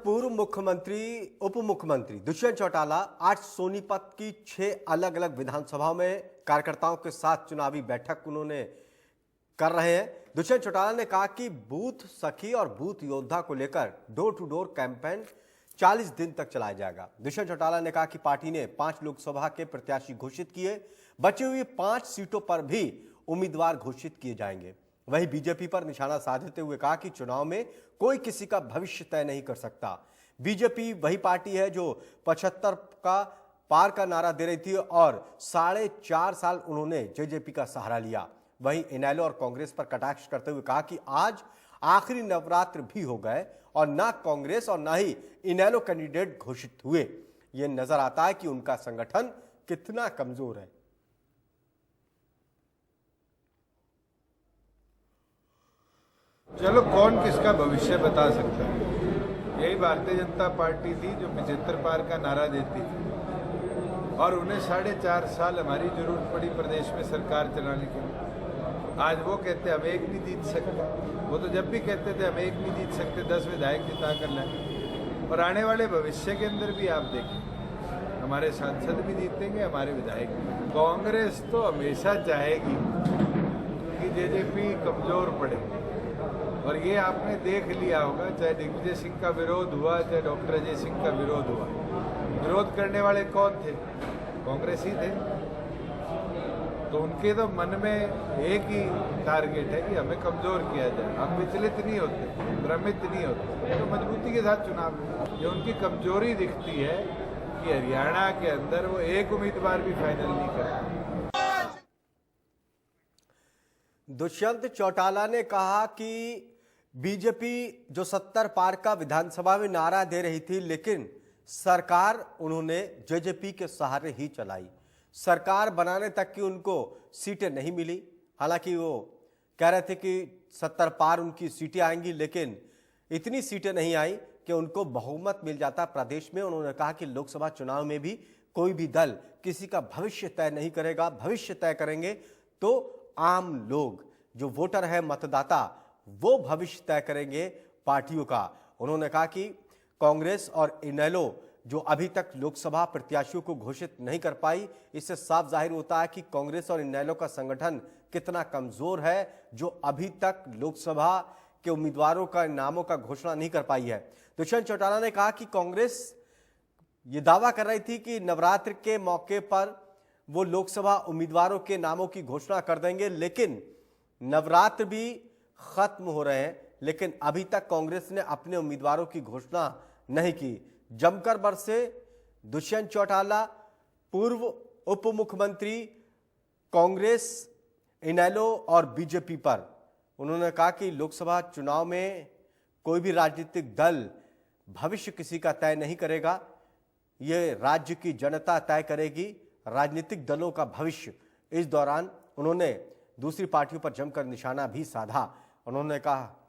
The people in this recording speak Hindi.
पूर्व मुख्यमंत्री उप मुख्यमंत्री दुष्यंत चौटाला आज सोनीपत की 6 अलग अलग विधानसभाओं में कार्यकर्ताओं के साथ चुनावी बैठक उन्होंने कर रहे हैं। दुष्यंत चौटाला ने कहा कि बूथ सखी और बूथ योद्धा को लेकर डोर टू डोर कैंपेन 40 दिन तक चलाया जाएगा। दुष्यंत चौटाला ने कहा कि पार्टी ने 5 लोकसभा के प्रत्याशी घोषित किए, बची हुई 5 सीटों पर भी उम्मीदवार घोषित किए जाएंगे। वहीं बीजेपी पर निशाना साधते हुए कहा कि चुनाव में कोई किसी का भविष्य तय नहीं कर सकता। बीजेपी वही पार्टी है जो 75 का पार का नारा दे रही थी और 4.5 साल उन्होंने जेजेपी का सहारा लिया। वहीं इनेलो और कांग्रेस पर कटाक्ष करते हुए कहा कि आज आखिरी नवरात्र भी हो गए और ना कांग्रेस और ना ही इनेलो कैंडिडेट घोषित हुए। यह नजर आता है कि उनका संगठन कितना कमजोर है। चलो कौन किसका भविष्य बता सकता है। यही भारतीय जनता पार्टी थी जो 75 पार का नारा देती थी और उन्हें 4.5 साल हमारी जरूरत पड़ी प्रदेश में सरकार चलाने के लिए। आज वो कहते हम एक नहीं जीत सकते। वो तो जब भी कहते थे हम एक नहीं जीत सकते 10 विधायक जिता कर लाए। और आने वाले भविष्य के अंदर भी आप देखें हमारे सांसद भी जीतेंगे, हमारे विधायक भी। कांग्रेस तो हमेशा चाहेगी कि जेजेपी कमजोर पड़े और ये आपने देख लिया होगा, चाहे दिग्विजय सिंह का विरोध हुआ, चाहे डॉक्टर अजय सिंह का विरोध हुआ। विरोध करने वाले कौन थे? कांग्रेस ही थे। तो उनके तो मन में एक ही टारगेट है कि हमें कमजोर किया जाए। हम विचलित नहीं होते, भ्रमित नहीं होते, तो मजबूती के साथ चुनाव। ये उनकी कमजोरी दिखती है कि हरियाणा के अंदर वो एक उम्मीदवार भी फाइनल नहीं करते। दुष्यंत चौटाला ने कहा कि बीजेपी जो 70 पार का विधानसभा में नारा दे रही थी, लेकिन सरकार उन्होंने जेजेपी के सहारे ही चलाई। सरकार बनाने तक की उनको सीटें नहीं मिली। हालांकि वो कह रहे थे कि 70 पार उनकी सीटें आएंगी, लेकिन इतनी सीटें नहीं आई कि उनको बहुमत मिल जाता प्रदेश में। उन्होंने कहा कि लोकसभा चुनाव में भी कोई भी दल किसी का भविष्य तय नहीं करेगा। भविष्य तय करेंगे तो आम लोग, जो वोटर है, मतदाता, वो भविष्य तय करेंगे पार्टियों का। उन्होंने कहा कि कांग्रेस और इनेलो जो अभी तक लोकसभा प्रत्याशियों को घोषित नहीं कर पाई, इससे साफ जाहिर होता है कि कांग्रेस और इनेलो का संगठन कितना कमजोर है, जो अभी तक लोकसभा के उम्मीदवारों का नामों का घोषणा नहीं कर पाई है। दुष्यंत चौटाला ने कहा कि कांग्रेस ये दावा कर रही थी कि नवरात्र के मौके पर वो लोकसभा उम्मीदवारों के नामों की घोषणा कर देंगे, लेकिन नवरात्र भी खत्म हो रहे हैं, लेकिन अभी तक कांग्रेस ने अपने उम्मीदवारों की घोषणा नहीं की। जमकर बरसे दुष्यंत चौटाला, पूर्व उप मुख्यमंत्री, कांग्रेस, इनेलो और बीजेपी पर। उन्होंने कहा कि लोकसभा चुनाव में कोई भी राजनीतिक दल भविष्य किसी का तय नहीं करेगा, यह राज्य की जनता तय करेगी राजनीतिक दलों का भविष्य। इस दौरान उन्होंने दूसरी पार्टियों पर जमकर निशाना भी साधा। उन्होंने कहा